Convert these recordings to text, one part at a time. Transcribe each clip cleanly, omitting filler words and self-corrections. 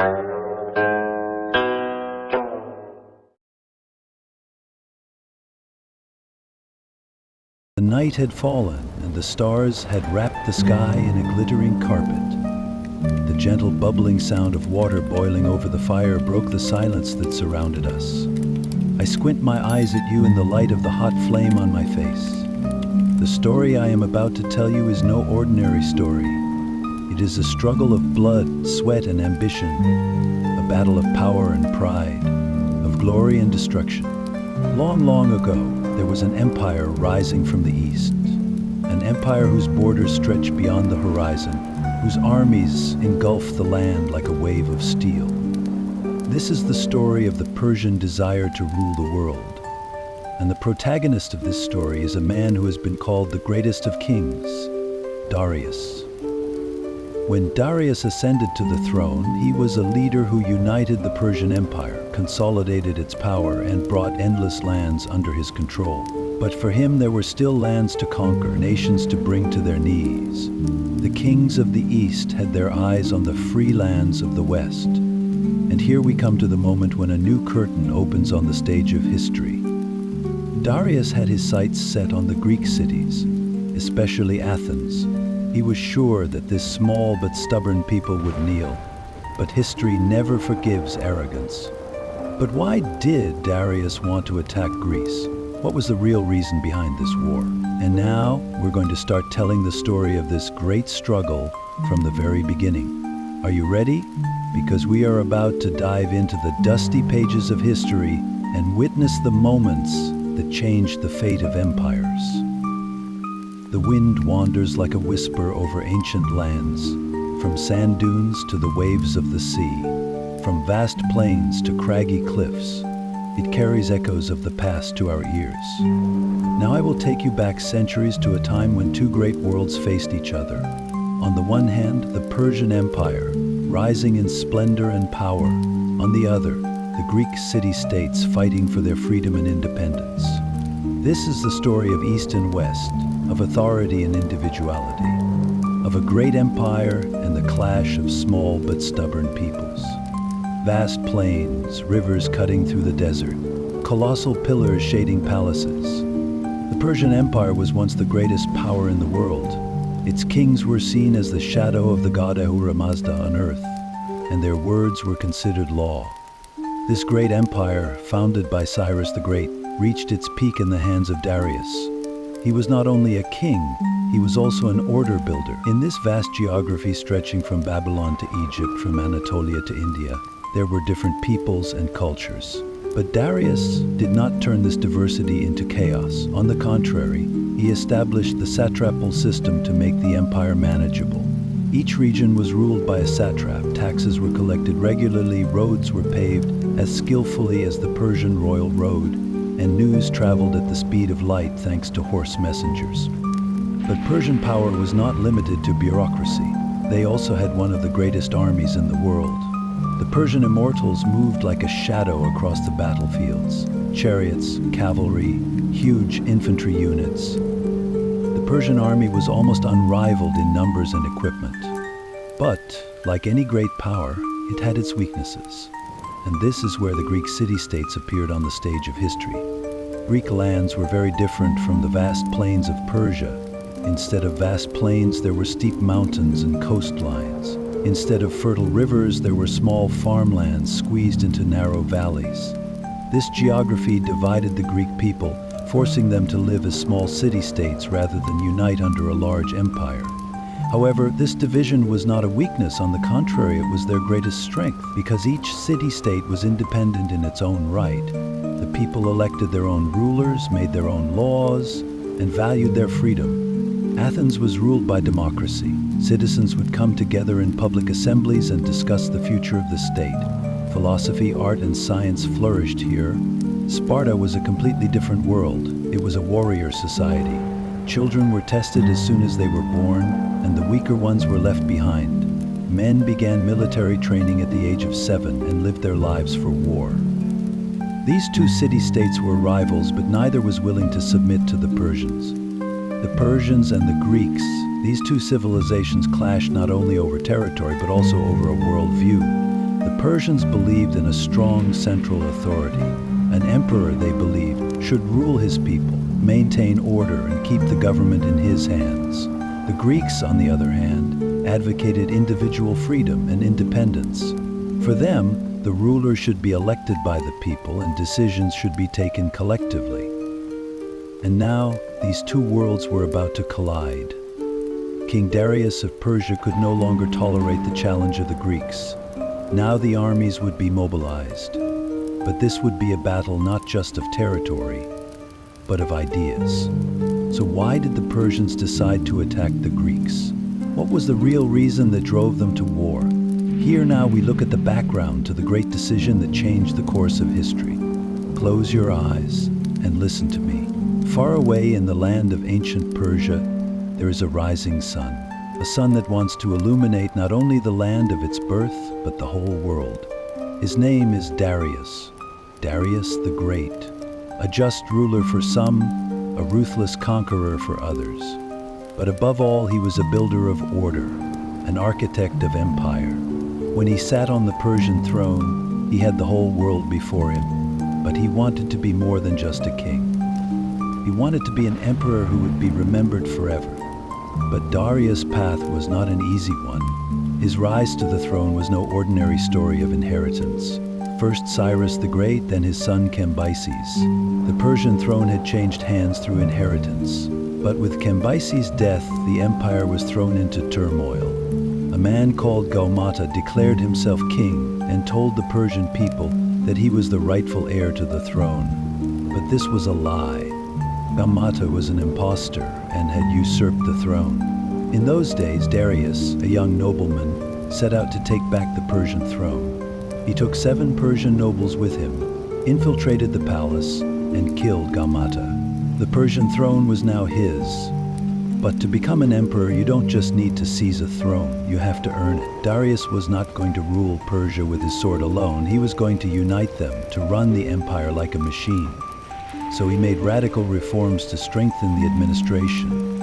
The night had fallen, and the stars had wrapped the sky in a glittering carpet. The gentle bubbling sound of water boiling over the fire broke the silence that surrounded us. I squint my eyes at you in the light of the hot flame on my face. The story I am about to tell you is no ordinary story. It is a struggle of blood, sweat, and ambition, a battle of power and pride, of glory and destruction. Long, long ago, there was an empire rising from the east, an empire whose borders stretched beyond the horizon, whose armies engulfed the land like a wave of steel. This is the story of the Persian desire to rule the world. And the protagonist of this story is a man who has been called the greatest of kings, Darius. When Darius ascended to the throne, he was a leader who united the Persian Empire, consolidated its power, and brought endless lands under his control. But for him, there were still lands to conquer, nations to bring to their knees. The kings of the East had their eyes on the free lands of the West. And here we come to the moment when a new curtain opens on the stage of history. Darius had his sights set on the Greek cities, especially Athens. He was sure that this small but stubborn people would kneel. But history never forgives arrogance. But why did Darius want to attack Greece? What was the real reason behind this war? And now we're going to start telling the story of this great struggle from the very beginning. Are you ready? Because we are about to dive into the dusty pages of history and witness the moments that changed the fate of empires. The wind wanders like a whisper over ancient lands, from sand dunes to the waves of the sea, from vast plains to craggy cliffs. It carries echoes of the past to our ears. Now I will take you back centuries to a time when two great worlds faced each other. On the one hand, the Persian Empire, rising in splendor and power. On the other, the Greek city-states fighting for their freedom and independence. This is the story of East and West, of authority and individuality, of a great empire and the clash of small but stubborn peoples. Vast plains, rivers cutting through the desert, colossal pillars shading palaces. The Persian Empire was once the greatest power in the world. Its kings were seen as the shadow of the god Ahura Mazda on earth, and their words were considered law. This great empire, founded by Cyrus the Great, reached its peak in the hands of Darius. He was not only a king, he was also an order builder. In this vast geography stretching from Babylon to Egypt, from Anatolia to India, there were different peoples and cultures. But Darius did not turn this diversity into chaos. On the contrary, he established the satrapal system to make the empire manageable. Each region was ruled by a satrap, taxes were collected regularly, roads were paved as skillfully as the Persian royal road, and news traveled at the speed of light thanks to horse messengers. But Persian power was not limited to bureaucracy. They also had one of the greatest armies in the world. The Persian immortals moved like a shadow across the battlefields. Chariots, cavalry, huge infantry units. The Persian army was almost unrivaled in numbers and equipment. But, like any great power, it had its weaknesses. And this is where the Greek city-states appeared on the stage of history. Greek lands were very different from the vast plains of Persia. Instead of vast plains, there were steep mountains and coastlines. Instead of fertile rivers, there were small farmlands squeezed into narrow valleys. This geography divided the Greek people, forcing them to live as small city-states rather than unite under a large empire. However, this division was not a weakness. On the contrary, it was their greatest strength, because each city-state was independent in its own right. The people elected their own rulers, made their own laws, and valued their freedom. Athens was ruled by democracy. Citizens would come together in public assemblies and discuss the future of the state. Philosophy, art, and science flourished here. Sparta was a completely different world. It was a warrior society. Children were tested as soon as they were born, and the weaker ones were left behind. Men began military training at the age of 7 and lived their lives for war. These two city-states were rivals, but neither was willing to submit to the Persians. The Persians and the Greeks, these two civilizations clashed not only over territory, but also over a worldview. The Persians believed in a strong central authority. An emperor, they believed, should rule his people, maintain order, and keep the government in his hands. The Greeks, on the other hand, advocated individual freedom and independence. For them, the ruler should be elected by the people and decisions should be taken collectively. And now, these two worlds were about to collide. King Darius of Persia could no longer tolerate the challenge of the Greeks. Now the armies would be mobilized. But this would be a battle not just of territory, but of ideas. So why did the Persians decide to attack the Greeks? What was the real reason that drove them to war? Here now we look at the background to the great decision that changed the course of history. Close your eyes and listen to me. Far away in the land of ancient Persia, there is a rising sun. A sun that wants to illuminate not only the land of its birth, but the whole world. His name is Darius, Darius the Great, a just ruler for some, a ruthless conqueror for others. But above all, he was a builder of order, an architect of empire. When he sat on the Persian throne, he had the whole world before him, but he wanted to be more than just a king. He wanted to be an emperor who would be remembered forever. But Darius' path was not an easy one. His rise to the throne was no ordinary story of inheritance. First Cyrus the Great, then his son Cambyses. The Persian throne had changed hands through inheritance. But with Cambyses' death, the empire was thrown into turmoil. A man called Gaumata declared himself king and told the Persian people that he was the rightful heir to the throne. But this was a lie. Gaumata was an impostor and had usurped the throne. In those days, Darius, a young nobleman, set out to take back the Persian throne. He took 7 Persian nobles with him, infiltrated the palace, and killed Gaumata. The Persian throne was now his. But to become an emperor, you don't just need to seize a throne, you have to earn it. Darius was not going to rule Persia with his sword alone. He was going to unite them, to run the empire like a machine. So he made radical reforms to strengthen the administration.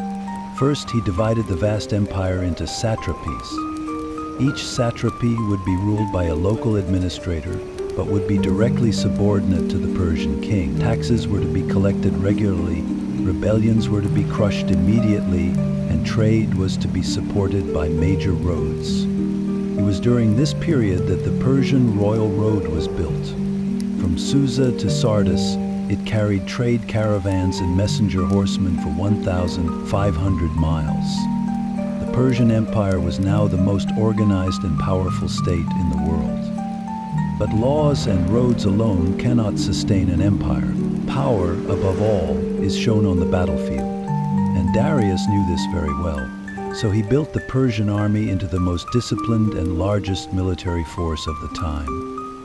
First, he divided the vast empire into satrapies. Each satrapy would be ruled by a local administrator, but would be directly subordinate to the Persian king. Taxes were to be collected regularly, rebellions were to be crushed immediately, and trade was to be supported by major roads. It was during this period that the Persian Royal Road was built. From Susa to Sardis, it carried trade caravans and messenger horsemen for 1,500 miles. The Persian Empire was now the most organized and powerful state in the world. But laws and roads alone cannot sustain an empire. Power, above all, is shown on the battlefield. And Darius knew this very well. So he built the Persian army into the most disciplined and largest military force of the time.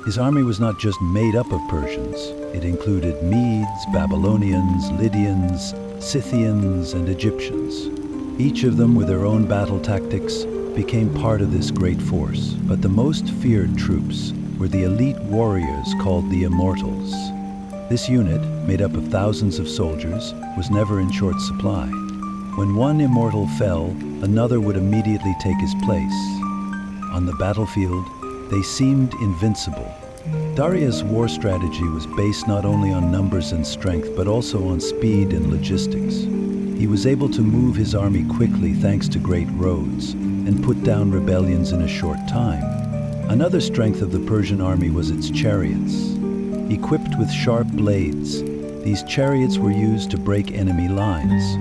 His army was not just made up of Persians. It included Medes, Babylonians, Lydians, Scythians, and Egyptians. Each of them, with their own battle tactics, became part of this great force. But the most feared troops were the elite warriors called the Immortals. This unit, made up of thousands of soldiers, was never in short supply. When one immortal fell, another would immediately take his place. On the battlefield, they seemed invincible. Darius' war strategy was based not only on numbers and strength, but also on speed and logistics. He was able to move his army quickly thanks to great roads, and put down rebellions in a short time. Another strength of the Persian army was its chariots. Equipped with sharp blades, these chariots were used to break enemy lines.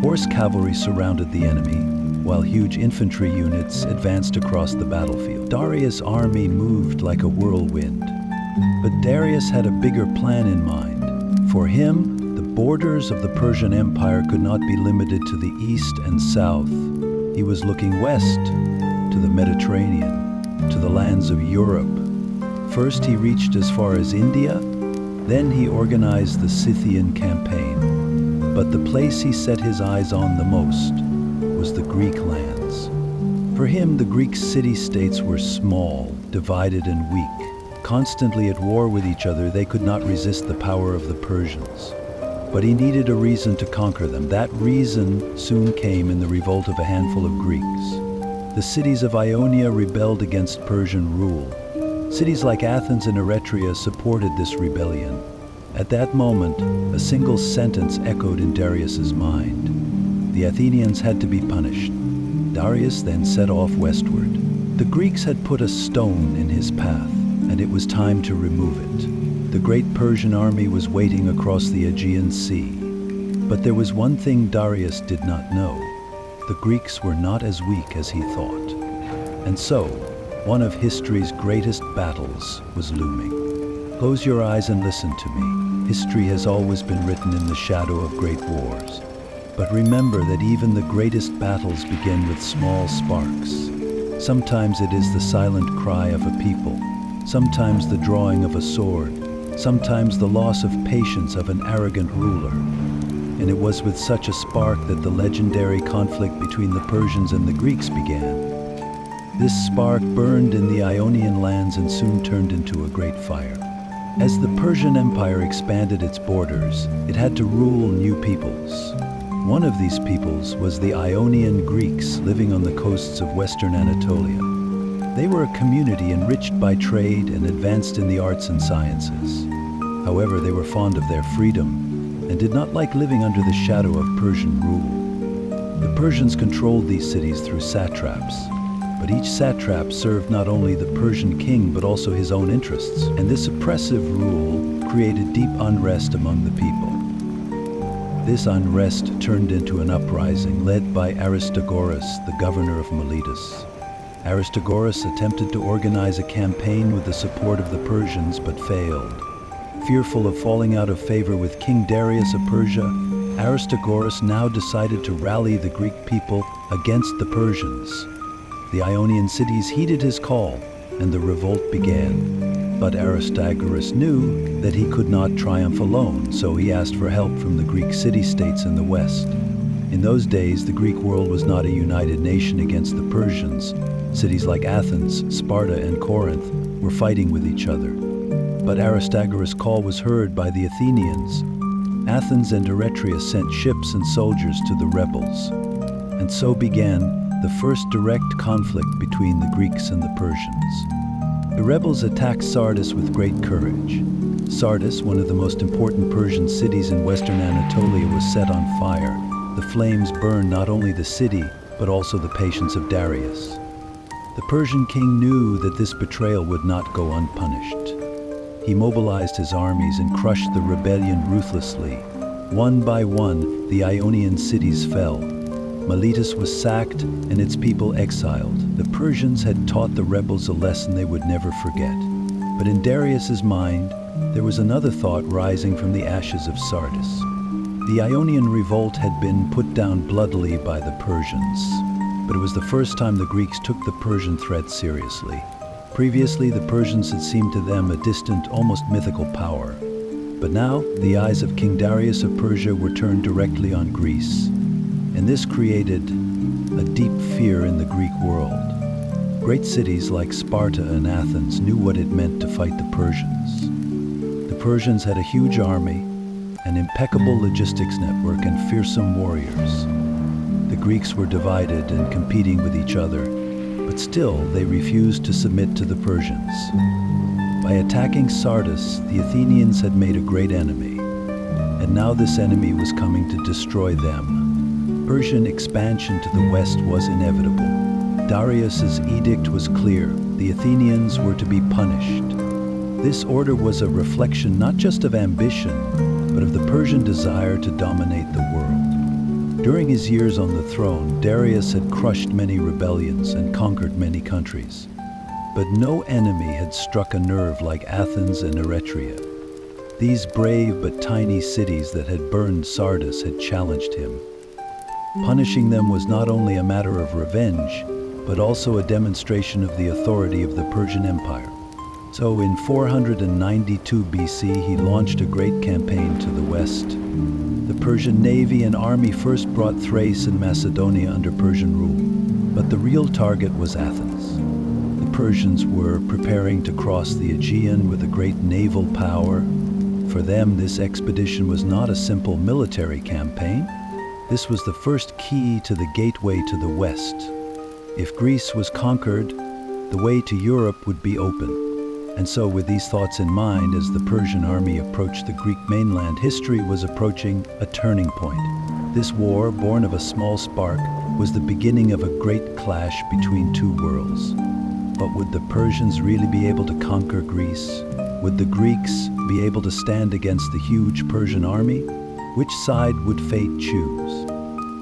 Horse cavalry surrounded the enemy, while huge infantry units advanced across the battlefield. Darius' army moved like a whirlwind. But Darius had a bigger plan in mind. For him, the borders of the Persian Empire could not be limited to the east and south. He was looking west, to the Mediterranean, to the lands of Europe. First, he reached as far as India, then he organized the Scythian campaign. But the place he set his eyes on the most was the Greek lands. For him, the Greek city-states were small, divided and weak. Constantly at war with each other, they could not resist the power of the Persians. But he needed a reason to conquer them. That reason soon came in the revolt of a handful of Greeks. The cities of Ionia rebelled against Persian rule. Cities like Athens and Eretria supported this rebellion. At that moment, a single sentence echoed in Darius's mind. The Athenians had to be punished. Darius then set off westward. The Greeks had put a stone in his path, and it was time to remove it. The great Persian army was waiting across the Aegean Sea. But there was one thing Darius did not know. The Greeks were not as weak as he thought. And so, one of history's greatest battles was looming. Close your eyes and listen to me. History has always been written in the shadow of great wars. But remember that even the greatest battles begin with small sparks. Sometimes it is the silent cry of a people, sometimes the drawing of a sword, sometimes the loss of patience of an arrogant ruler. And it was with such a spark that the legendary conflict between the Persians and the Greeks began. This spark burned in the Ionian lands and soon turned into a great fire. As the Persian Empire expanded its borders, it had to rule new peoples. One of these peoples was the Ionian Greeks living on the coasts of western Anatolia. They were a community enriched by trade and advanced in the arts and sciences. However, they were fond of their freedom and did not like living under the shadow of Persian rule. The Persians controlled these cities through satraps. But each satrap served not only the Persian king but also his own interests, and this oppressive rule created deep unrest among the people. This unrest turned into an uprising led by Aristagoras, the governor of Miletus. Aristagoras attempted to organize a campaign with the support of the Persians but failed. Fearful of falling out of favor with King Darius of Persia, Aristagoras now decided to rally the Greek people against the Persians. The Ionian cities heeded his call, and the revolt began. But Aristagoras knew that he could not triumph alone, so he asked for help from the Greek city-states in the west. In those days, the Greek world was not a united nation against the Persians. Cities like Athens, Sparta, and Corinth were fighting with each other. But Aristagoras' call was heard by the Athenians. Athens and Eretria sent ships and soldiers to the rebels. And so began the first direct conflict between the Greeks and the Persians. The rebels attacked Sardis with great courage. Sardis, one of the most important Persian cities in western Anatolia, was set on fire. The flames burned not only the city, but also the patience of Darius. The Persian king knew that this betrayal would not go unpunished. He mobilized his armies and crushed the rebellion ruthlessly. One by one, the Ionian cities fell. Miletus was sacked and its people exiled. The Persians had taught the rebels a lesson they would never forget. But in Darius's mind, there was another thought rising from the ashes of Sardis. The Ionian Revolt had been put down bloodily by the Persians, but it was the first time the Greeks took the Persian threat seriously. Previously, the Persians had seemed to them a distant, almost mythical power. But now, the eyes of King Darius of Persia were turned directly on Greece. And this created a deep fear in the Greek world. Great cities like Sparta and Athens knew what it meant to fight the Persians. The Persians had a huge army, an impeccable logistics network, and fearsome warriors. The Greeks were divided and competing with each other, but still they refused to submit to the Persians. By attacking Sardis, the Athenians had made a great enemy, and now this enemy was coming to destroy them. Persian expansion to the west was inevitable. Darius's edict was clear. The Athenians were to be punished. This order was a reflection not just of ambition, but of the Persian desire to dominate the world. During his years on the throne, Darius had crushed many rebellions and conquered many countries. But no enemy had struck a nerve like Athens and Eretria. These brave but tiny cities that had burned Sardis had challenged him. Punishing them was not only a matter of revenge, but also a demonstration of the authority of the Persian Empire. So in 492 BC, he launched a great campaign to the west. The Persian navy and army first brought Thrace and Macedonia under Persian rule, but the real target was Athens. The Persians were preparing to cross the Aegean with a great naval power. For them, this expedition was not a simple military campaign. This was the first key to the gateway to the west. If Greece was conquered, the way to Europe would be open. And so, with these thoughts in mind, as the Persian army approached the Greek mainland, history was approaching a turning point. This war, born of a small spark, was the beginning of a great clash between two worlds. But would the Persians really be able to conquer Greece? Would the Greeks be able to stand against the huge Persian army? Which side would fate choose?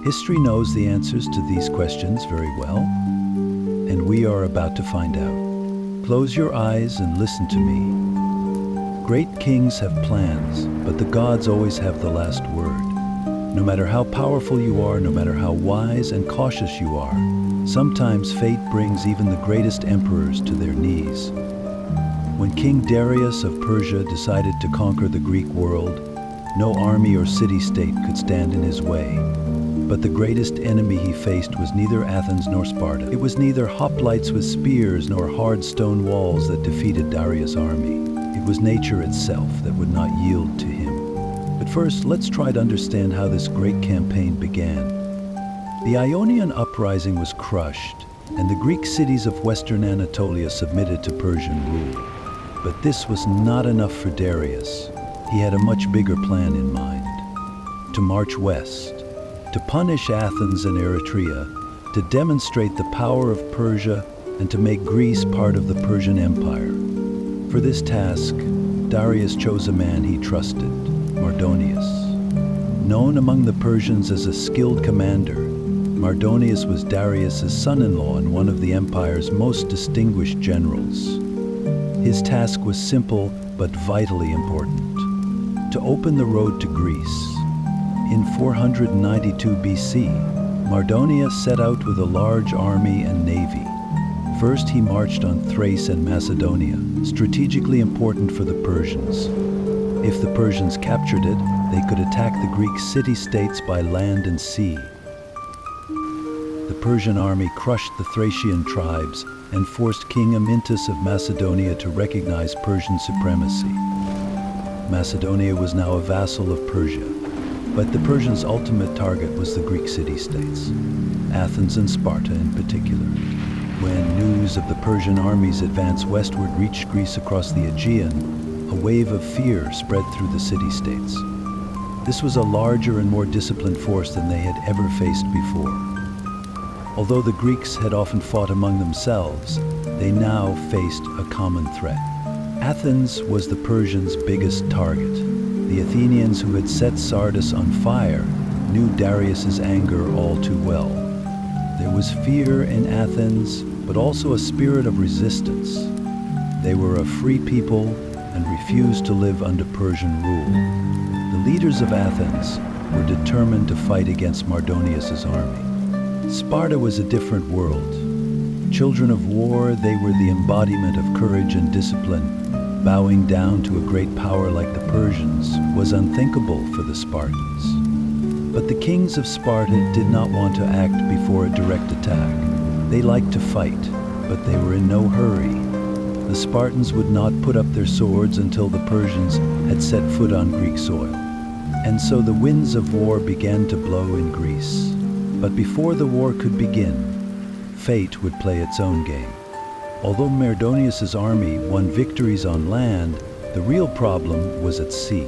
History knows the answers to these questions very well, and we are about to find out. Close your eyes and listen to me. Great kings have plans, but the gods always have the last word. No matter how powerful you are, no matter how wise and cautious you are, sometimes fate brings even the greatest emperors to their knees. When King Darius of Persia decided to conquer the Greek world, no army or city-state could stand in his way. But the greatest enemy he faced was neither Athens nor Sparta. It was neither hoplites with spears nor hard stone walls that defeated Darius' army. It was nature itself that would not yield to him. But first, let's try to understand how this great campaign began. The Ionian uprising was crushed, and the Greek cities of Western Anatolia submitted to Persian rule. But this was not enough for Darius. He had a much bigger plan in mind. To march west, to punish Athens and Eretria, to demonstrate the power of Persia, and to make Greece part of the Persian Empire. For this task, Darius chose a man he trusted, Mardonius. Known among the Persians as a skilled commander, Mardonius was Darius's son-in-law and one of the empire's most distinguished generals. His task was simple but vitally important: to open the road to Greece. In 492 BC, Mardonius set out with a large army and navy. First, he marched on Thrace and Macedonia, strategically important for the Persians. If the Persians captured it, they could attack the Greek city-states by land and sea. The Persian army crushed the Thracian tribes and forced King Amyntas of Macedonia to recognize Persian supremacy. Macedonia was now a vassal of Persia, but the Persians' ultimate target was the Greek city-states, Athens and Sparta in particular. When news of the Persian army's advance westward reached Greece across the Aegean, a wave of fear spread through the city-states. This was a larger and more disciplined force than they had ever faced before. Although the Greeks had often fought among themselves, they now faced a common threat. Athens was the Persians' biggest target. The Athenians, who had set Sardis on fire, knew Darius's anger all too well. There was fear in Athens, but also a spirit of resistance. They were a free people and refused to live under Persian rule. The leaders of Athens were determined to fight against Mardonius's army. Sparta was a different world. Children of war, they were the embodiment of courage and discipline. Bowing down to a great power like the Persians was unthinkable for the Spartans. But the kings of Sparta did not want to act before a direct attack. They liked to fight, but they were in no hurry. The Spartans would not put up their swords until the Persians had set foot on Greek soil. And so the winds of war began to blow in Greece. But before the war could begin, fate would play its own game. Although Mardonius's army won victories on land, the real problem was at sea.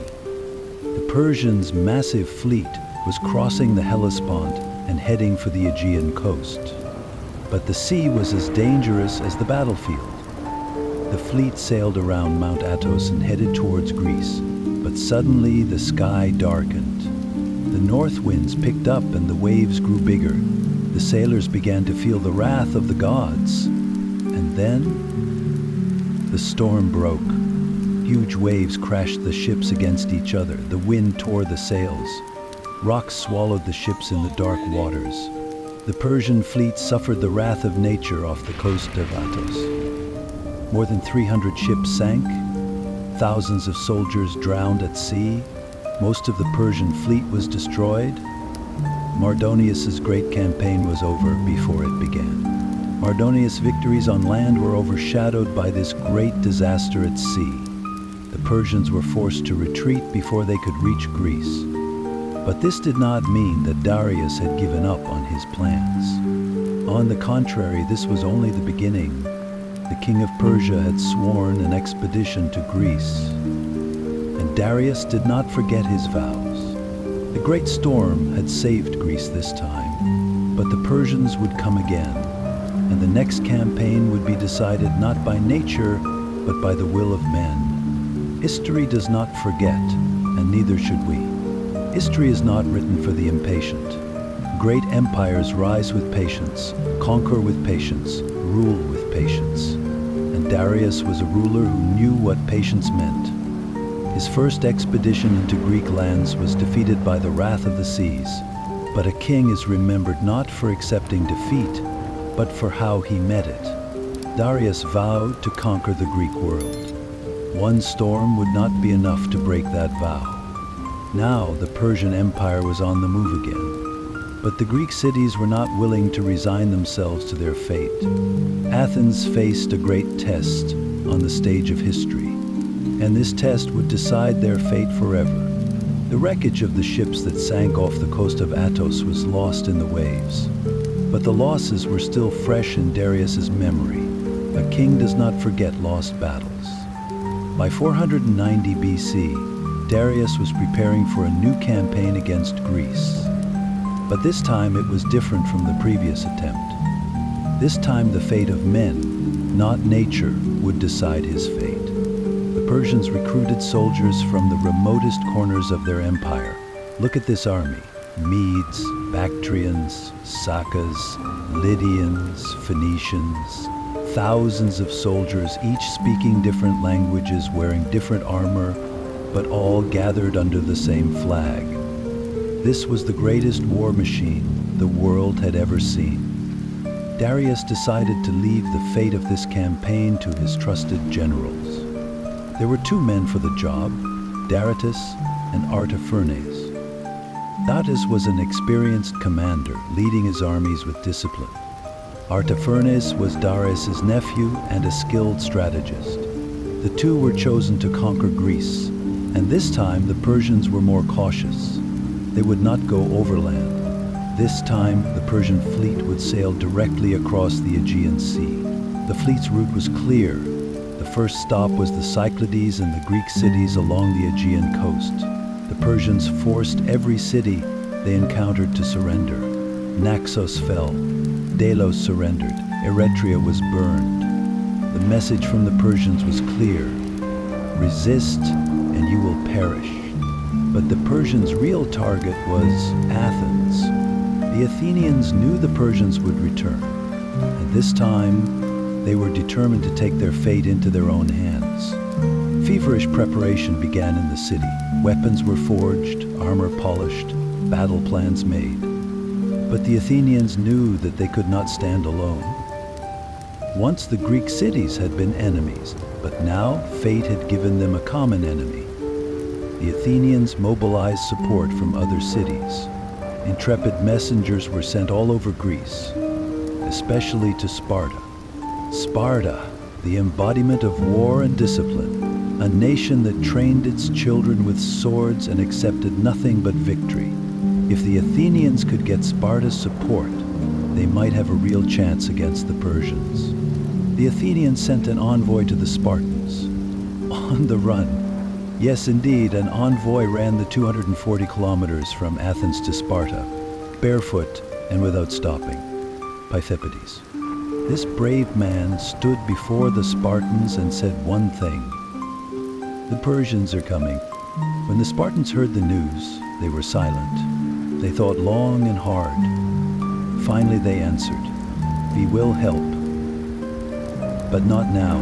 The Persians' massive fleet was crossing the Hellespont and heading for the Aegean coast. But the sea was as dangerous as the battlefield. The fleet sailed around Mount Athos and headed towards Greece, but suddenly the sky darkened. The north winds picked up and the waves grew bigger. The sailors began to feel the wrath of the gods. And then, the storm broke. Huge waves crashed the ships against each other. The wind tore the sails. Rocks swallowed the ships in the dark waters. The Persian fleet suffered the wrath of nature off the coast of Athos. More than 300 ships sank. Thousands of soldiers drowned at sea. Most of the Persian fleet was destroyed. Mardonius's great campaign was over before it began. Mardonius' victories on land were overshadowed by this great disaster at sea. The Persians were forced to retreat before they could reach Greece. But this did not mean that Darius had given up on his plans. On the contrary, this was only the beginning. the king of Persia had sworn an expedition to Greece. And Darius did not forget his vows. The great storm had saved Greece this time, but the Persians would come again, and the next campaign would be decided not by nature, but by the will of men. History does not forget, and neither should we. History is not written for the impatient. Great empires rise with patience, conquer with patience, rule with patience. And Darius was a ruler who knew what patience meant. His first expedition into Greek lands was defeated by the wrath of the seas. But a king is remembered not for accepting defeat, but for how he met it. Darius vowed to conquer the Greek world. One storm would not be enough to break that vow. Now the Persian Empire was on the move again. But the Greek cities were not willing to resign themselves to their fate. Athens faced a great test on the stage of history, and this test would decide their fate forever. The wreckage of the ships that sank off the coast of Athos was lost in the waves. But the losses were still fresh in Darius's memory. A king does not forget lost battles. By 490 BC, Darius was preparing for a new campaign against Greece. But this time it was different from the previous attempt. This time the fate of men, not nature, would decide his fate. The Persians recruited soldiers from the remotest corners of their empire. Look at this army: Medes, Bactrians, Sakas, Lydians, Phoenicians. Thousands of soldiers, each speaking different languages, wearing different armor, but all gathered under the same flag. This was the greatest war machine the world had ever seen. Darius decided to leave the fate of this campaign to his trusted generals. There were two men for the job, Darius and Artaphernes. Darius was an experienced commander, leading his armies with discipline. Artaphernes was Darius's nephew and a skilled strategist. The two were chosen to conquer Greece, and this time the Persians were more cautious. They would not go overland. This time, the Persian fleet would sail directly across the Aegean Sea. The fleet's route was clear. The first stop was the Cyclades and the Greek cities along the Aegean coast. The Persians forced every city they encountered to surrender. Naxos fell. Delos surrendered. Eretria was burned. The message from the Persians was clear: resist and you will perish. But the Persians' real target was Athens. The Athenians knew the Persians would return, and this time they were determined to take their fate into their own hands. Feverish preparation began in the city. Weapons were forged, armor polished, battle plans made. But the Athenians knew that they could not stand alone. Once the Greek cities had been enemies, but now fate had given them a common enemy. The Athenians mobilized support from other cities. Intrepid messengers were sent all over Greece, especially to Sparta. Sparta, the embodiment of war and discipline, a nation that trained its children with swords and accepted nothing but victory. If the Athenians could get Sparta's support, they might have a real chance against the Persians. The Athenians sent an envoy to the Spartans. On the run. Yes, indeed, an envoy ran the 240 kilometers from Athens to Sparta, barefoot and without stopping. Pythipides. This brave man stood before the Spartans and said one thing: "The Persians are coming." When the Spartans heard the news, they were silent. They thought long and hard. Finally they answered, "We will help, but not now."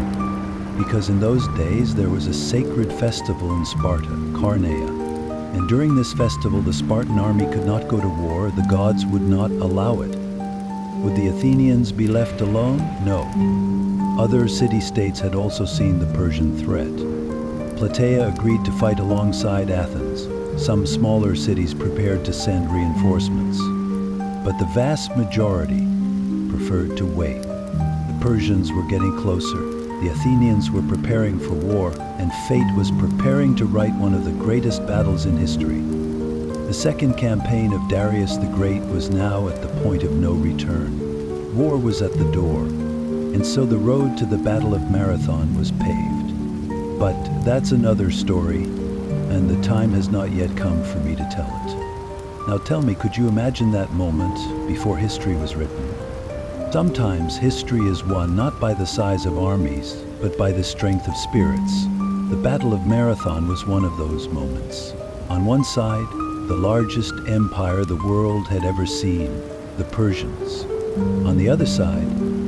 Because in those days there was a sacred festival in Sparta, Carnea. And during this festival the Spartan army could not go to war. The gods would not allow it. Would the Athenians be left alone? No. Other city-states had also seen the Persian threat. Plataea agreed to fight alongside Athens. Some smaller cities prepared to send reinforcements. But the vast majority preferred to wait. The Persians were getting closer. The Athenians were preparing for war, and fate was preparing to write one of the greatest battles in history. The second campaign of Darius the Great was now at the point of no return. War was at the door. and so the road to the Battle of Marathon was paved. But that's another story, and the time has not yet come for me to tell it. Now tell me, could you imagine that moment before history was written? Sometimes history is won not by the size of armies, but by the strength of spirits. The Battle of Marathon was one of those moments. On one side, the largest empire the world had ever seen, the Persians. On the other side,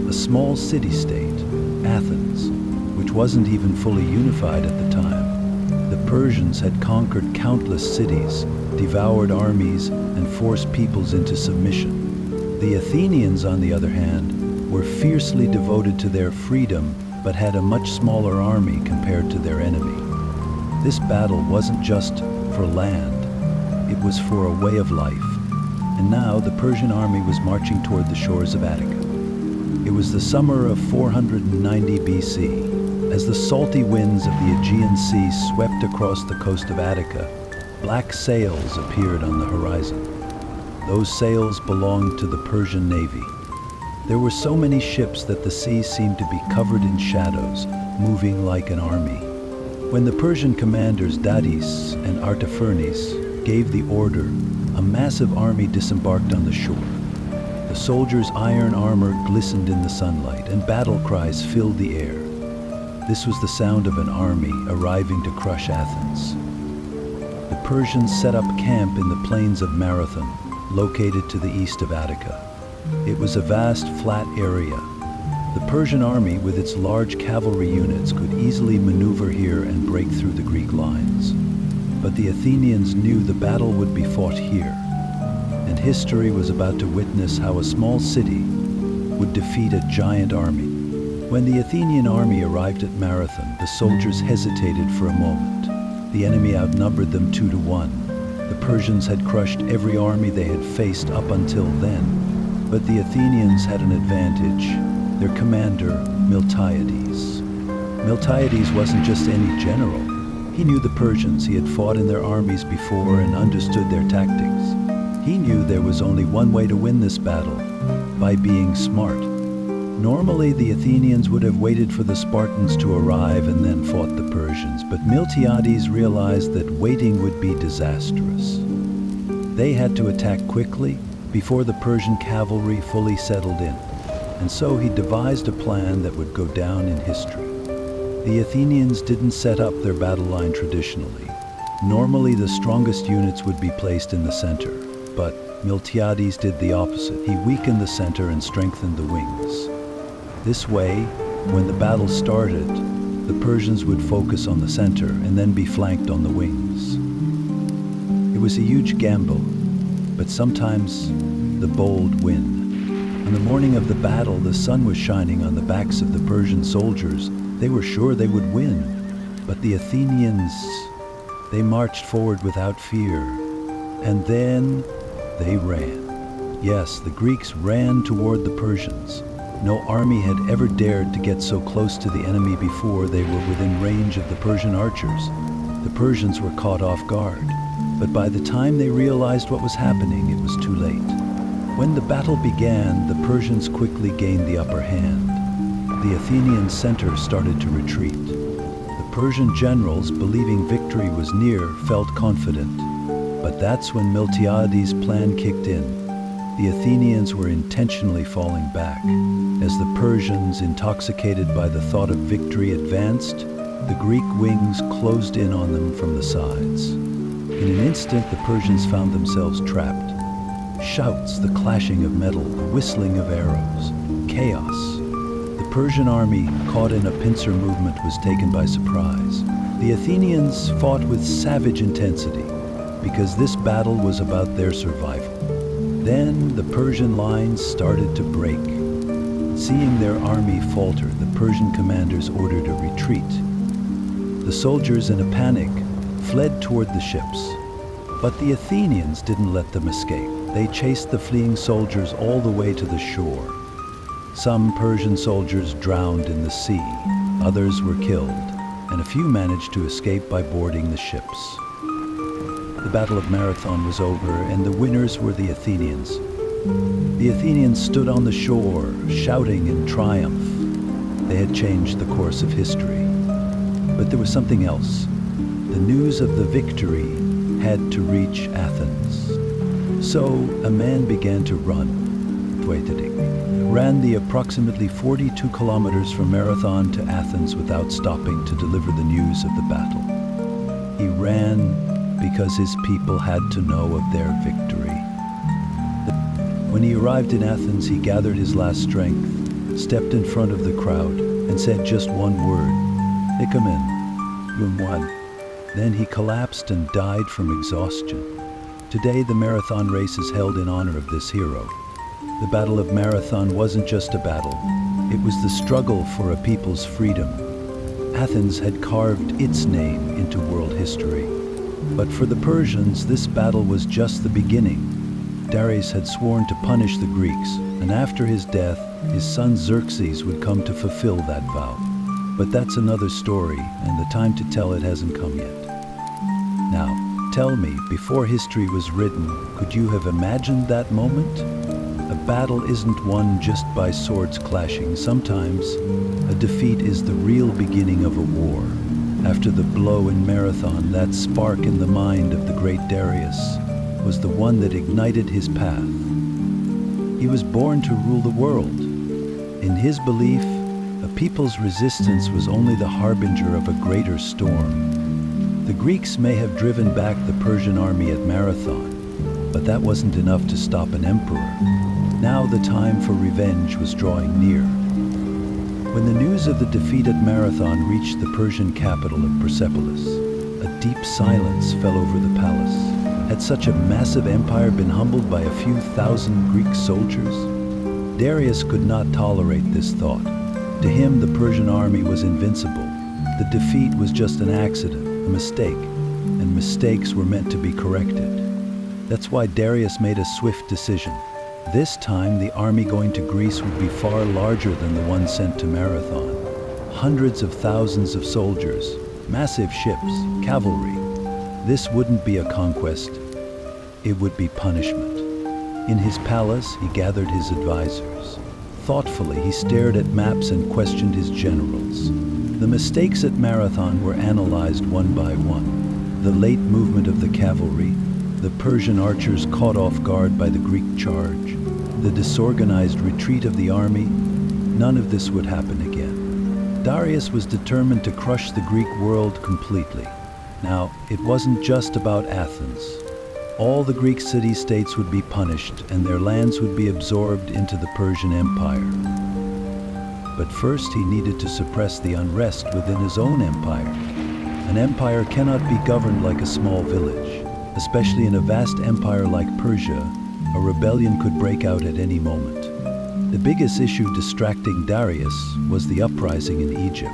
a small city-state, Athens, which wasn't even fully unified at the time. The Persians had conquered countless cities, devoured armies, and forced peoples into submission. The Athenians, on the other hand, were fiercely devoted to their freedom, but had a much smaller army compared to their enemy. This battle wasn't just for land, it was for a way of life. And now the Persian army was marching toward the shores of Attica. It was the summer of 490 BC. As the salty winds of the Aegean Sea swept across the coast of Attica, black sails appeared on the horizon. Those sails belonged to the Persian navy. There were so many ships that the sea seemed to be covered in shadows, moving like an army. When the Persian commanders Darius and Artaphernes gave the order, a massive army disembarked on the shore. The soldiers' iron armor glistened in the sunlight, and battle cries filled the air. This was the sound of an army arriving to crush Athens. The Persians set up camp in the plains of Marathon, located to the east of Attica. It was a vast, flat area. The Persian army, with its large cavalry units, could easily maneuver here and break through the Greek lines. But the Athenians knew the battle would be fought here, and history was about to witness how a small city would defeat a giant army. When the Athenian army arrived at Marathon, the soldiers hesitated for a moment. The enemy outnumbered them 2-1. The Persians had crushed every army they had faced up until then, but the Athenians had an advantage: their commander, Miltiades. Miltiades wasn't just any general. He knew the Persians. He had fought in their armies before and understood their tactics. He knew there was only one way to win this battle: by being smart. Normally, the Athenians would have waited for the Spartans to arrive and then fought the Persians, but Miltiades realized that waiting would be disastrous. They had to attack quickly before the Persian cavalry fully settled in, and so he devised a plan that would go down in history. The Athenians didn't set up their battle line traditionally. Normally, the strongest units would be placed in the center, but Miltiades did the opposite. He weakened the center and strengthened the wings. This way, when the battle started, the Persians would focus on the center and then be flanked on the wings. It was a huge gamble, but sometimes the bold win. On the morning of the battle, the sun was shining on the backs of the Persian soldiers. They were sure they would win, but the Athenians, they marched forward without fear, and then they ran. Yes, the Greeks ran toward the Persians. No army had ever dared to get so close to the enemy before. They were within range of the Persian archers. The Persians were caught off guard, but by the time they realized what was happening, it was too late. When the battle began, the Persians quickly gained the upper hand. The Athenian center started to retreat. The Persian generals, believing victory was near, felt confident. But that's when Miltiades' plan kicked in. The Athenians were intentionally falling back. As the Persians, intoxicated by the thought of victory, advanced, the Greek wings closed in on them from the sides. In an instant, the Persians found themselves trapped. Shouts, the clashing of metal, the whistling of arrows, chaos. The Persian army, caught in a pincer movement, was taken by surprise. The Athenians fought with savage intensity, because this battle was about their survival. Then the Persian lines started to break. Seeing their army falter, the Persian commanders ordered a retreat. The soldiers, in a panic, fled toward the ships. But the Athenians didn't let them escape. They chased the fleeing soldiers all the way to the shore. Some Persian soldiers drowned in the sea, others were killed, and a few managed to escape by boarding the ships. The Battle of Marathon was over, and the winners were the Athenians. The Athenians stood on the shore, shouting in triumph. They had changed the course of history. But there was something else. The news of the victory had to reach Athens. So a man began to ran the approximately 42 kilometers from Marathon to Athens without stopping to deliver the news of the battle. He ran because his people had to know of their victory. When he arrived in Athens, he gathered his last strength, stepped in front of the crowd, and said just one word, "Ikamen, room one." Then he collapsed and died from exhaustion. Today, the marathon race is held in honor of this hero. The Battle of Marathon wasn't just a battle. It was the struggle for a people's freedom. Athens had carved its name into world history. But for the Persians, this battle was just the beginning. Darius had sworn to punish the Greeks, and after his death, his son Xerxes would come to fulfill that vow. But that's another story, and the time to tell it hasn't come yet. Now, tell me, before history was written, could you have imagined that moment? A battle isn't won just by swords clashing. Sometimes, a defeat is the real beginning of a war. After the blow in Marathon, that spark in the mind of the great Darius was the one that ignited his path. He was born to rule the world. In his belief, a people's resistance was only the harbinger of a greater storm. The Greeks may have driven back the Persian army at Marathon, but that wasn't enough to stop an emperor. Now the time for revenge was drawing near. When the news of the defeat at Marathon reached the Persian capital of Persepolis, a deep silence fell over the palace. Had such a massive empire been humbled by a few thousand Greek soldiers? Darius could not tolerate this thought. To him, the Persian army was invincible. The defeat was just an accident, a mistake, and mistakes were meant to be corrected. That's why Darius made a swift decision. This time, the army going to Greece would be far larger than the one sent to Marathon. Hundreds of thousands of soldiers, massive ships, cavalry. This wouldn't be a conquest, it would be punishment. In his palace, he gathered his advisors. Thoughtfully, he stared at maps and questioned his generals. The mistakes at Marathon were analyzed one by one. The late movement of the cavalry, the Persian archers caught off guard by the Greek charge, the disorganized retreat of the army. None of this would happen again. Darius was determined to crush the Greek world completely. Now, it wasn't just about Athens. All the Greek city-states would be punished, and their lands would be absorbed into the Persian Empire. But first, he needed to suppress the unrest within his own empire. An empire cannot be governed like a small village. Especially in a vast empire like Persia, a rebellion could break out at any moment. The biggest issue distracting Darius was the uprising in Egypt.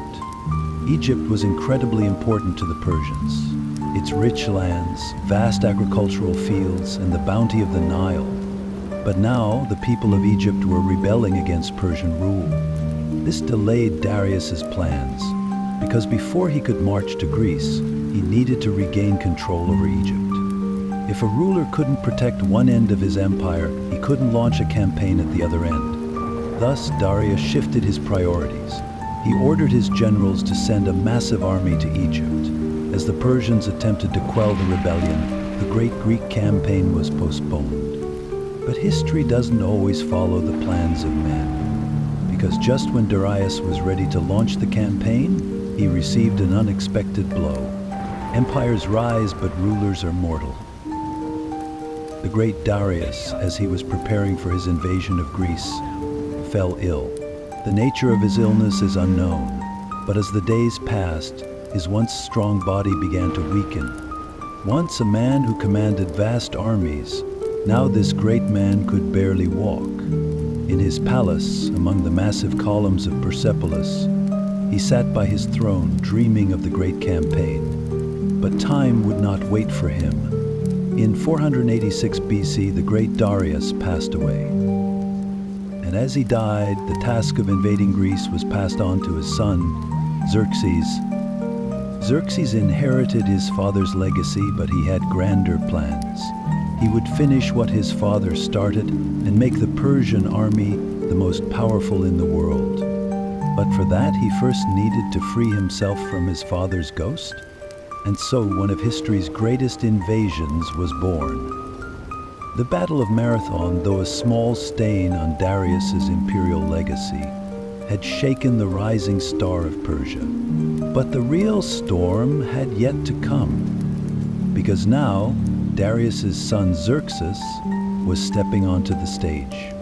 Egypt was incredibly important to the Persians. Its rich lands, vast agricultural fields, and the bounty of the Nile. But now, the people of Egypt were rebelling against Persian rule. This delayed Darius's plans, because before he could march to Greece, he needed to regain control over Egypt. If a ruler couldn't protect one end of his empire, he couldn't launch a campaign at the other end. Thus, Darius shifted his priorities. He ordered his generals to send a massive army to Egypt. As the Persians attempted to quell the rebellion, the Great Greek campaign was postponed. But history doesn't always follow the plans of men. Because just when Darius was ready to launch the campaign, he received an unexpected blow. Empires rise, but rulers are mortal. The great Darius, as he was preparing for his invasion of Greece, fell ill. The nature of his illness is unknown, but as the days passed, his once strong body began to weaken. Once a man who commanded vast armies, now this great man could barely walk. In his palace, among the massive columns of Persepolis, he sat by his throne, dreaming of the great campaign. But time would not wait for him. In 486 BC, the great Darius passed away. And as he died, the task of invading Greece was passed on to his son, Xerxes. Xerxes inherited his father's legacy, but he had grander plans. He would finish what his father started and make the Persian army the most powerful in the world. But for that, he first needed to free himself from his father's ghost. And so one of history's greatest invasions was born. The Battle of Marathon, though a small stain on Darius's imperial legacy, had shaken the rising star of Persia. But the real storm had yet to come, because now Darius's son Xerxes was stepping onto the stage.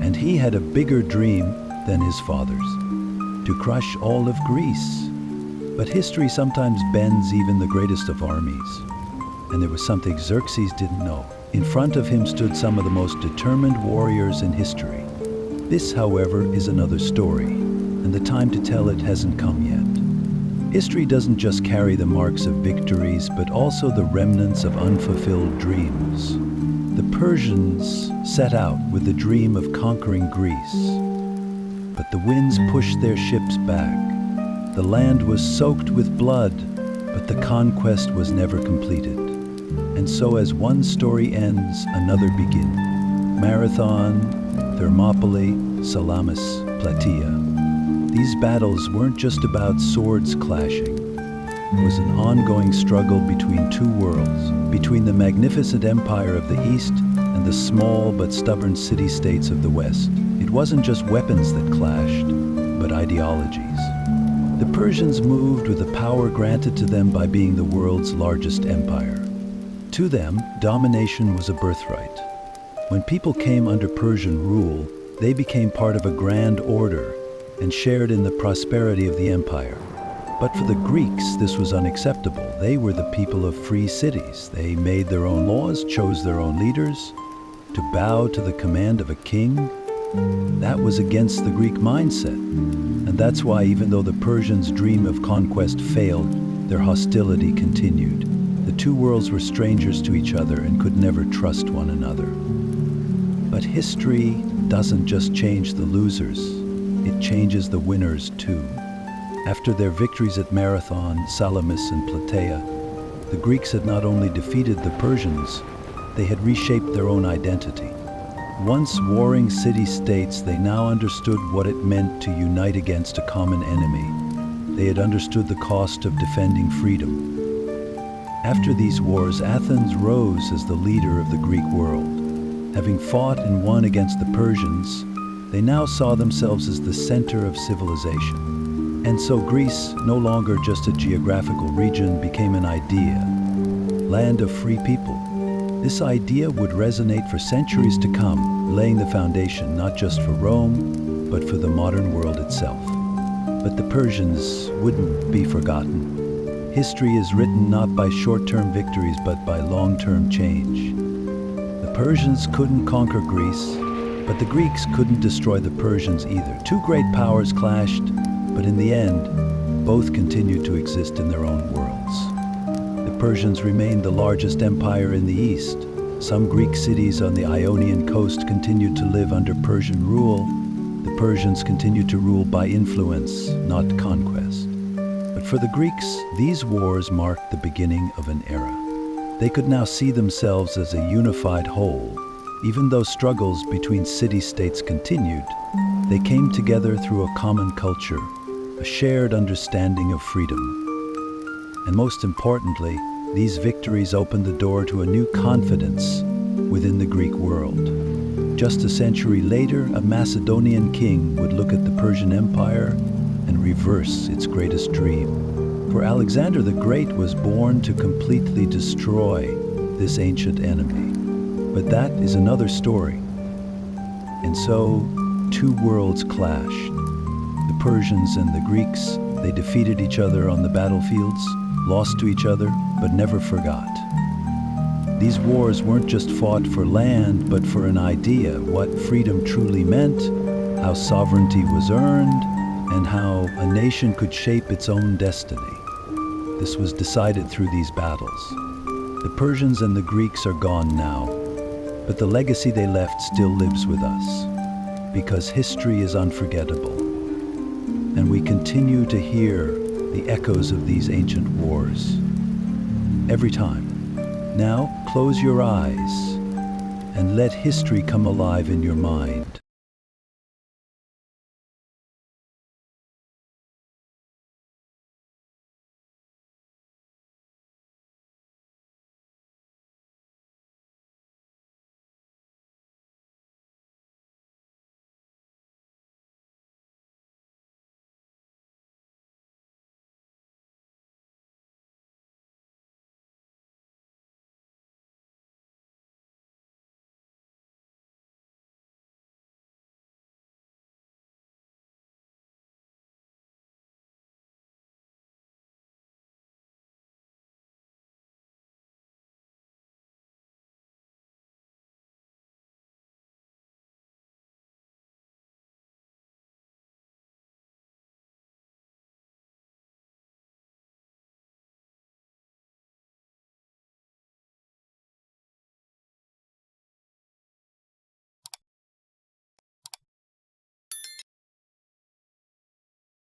And he had a bigger dream than his father's, to crush all of Greece. But history sometimes bends even the greatest of armies. And there was something Xerxes didn't know. In front of him stood some of the most determined warriors in history. This, however, is another story, and the time to tell it hasn't come yet. History doesn't just carry the marks of victories, but also the remnants of unfulfilled dreams. The Persians set out with the dream of conquering Greece. But the winds pushed their ships back. The land was soaked with blood, but the conquest was never completed. And so as one story ends, another begins. Marathon, Thermopylae, Salamis, Plataea. These battles weren't just about swords clashing. It was an ongoing struggle between two worlds, between the magnificent empire of the East and the small but stubborn city-states of the West. It wasn't just weapons that clashed, but ideologies. The Persians moved with the power granted to them by being the world's largest empire. To them, domination was a birthright. When people came under Persian rule, they became part of a grand order and shared in the prosperity of the empire. But for the Greeks, this was unacceptable. They were the people of free cities. They made their own laws, chose their own leaders. To bow to the command of a king, that was against the Greek mindset. And that's why, even though the Persians' dream of conquest failed, their hostility continued. The two worlds were strangers to each other and could never trust one another. But history doesn't just change the losers, it changes the winners too. After their victories at Marathon, Salamis, and Plataea, the Greeks had not only defeated the Persians, they had reshaped their own identity. Once warring city-states, they now understood what it meant to unite against a common enemy. They had understood the cost of defending freedom. After these wars, Athens rose as the leader of the Greek world. Having fought and won against the Persians, they now saw themselves as the center of civilization. And so Greece, no longer just a geographical region, became an idea, land of free people. This idea would resonate for centuries to come, laying the foundation not just for Rome, but for the modern world itself. But the Persians wouldn't be forgotten. History is written not by short-term victories, but by long-term change. The Persians couldn't conquer Greece, but the Greeks couldn't destroy the Persians either. Two great powers clashed, but in the end, both continued to exist in their own worlds. The Persians remained the largest empire in the East. Some Greek cities on the Ionian coast continued to live under Persian rule. The Persians continued to rule by influence, not conquest. But for the Greeks, these wars marked the beginning of an era. They could now see themselves as a unified whole. Even though struggles between city-states continued, they came together through a common culture, a shared understanding of freedom. And most importantly, these victories opened the door to a new confidence within the Greek world. Just a century later, a Macedonian king would look at the Persian Empire and reverse its greatest dream. For Alexander the Great was born to completely destroy this ancient enemy. But that is another story. And so, two worlds clashed. The Persians and the Greeks, they defeated each other on the battlefields, lost to each other, but never forgot. These wars weren't just fought for land, but for an idea, what freedom truly meant, how sovereignty was earned, and how a nation could shape its own destiny. This was decided through these battles. The Persians and the Greeks are gone now, but the legacy they left still lives with us, because history is unforgettable. And we continue to hear the echoes of these ancient wars every time. Now, close your eyes and let history come alive in your mind.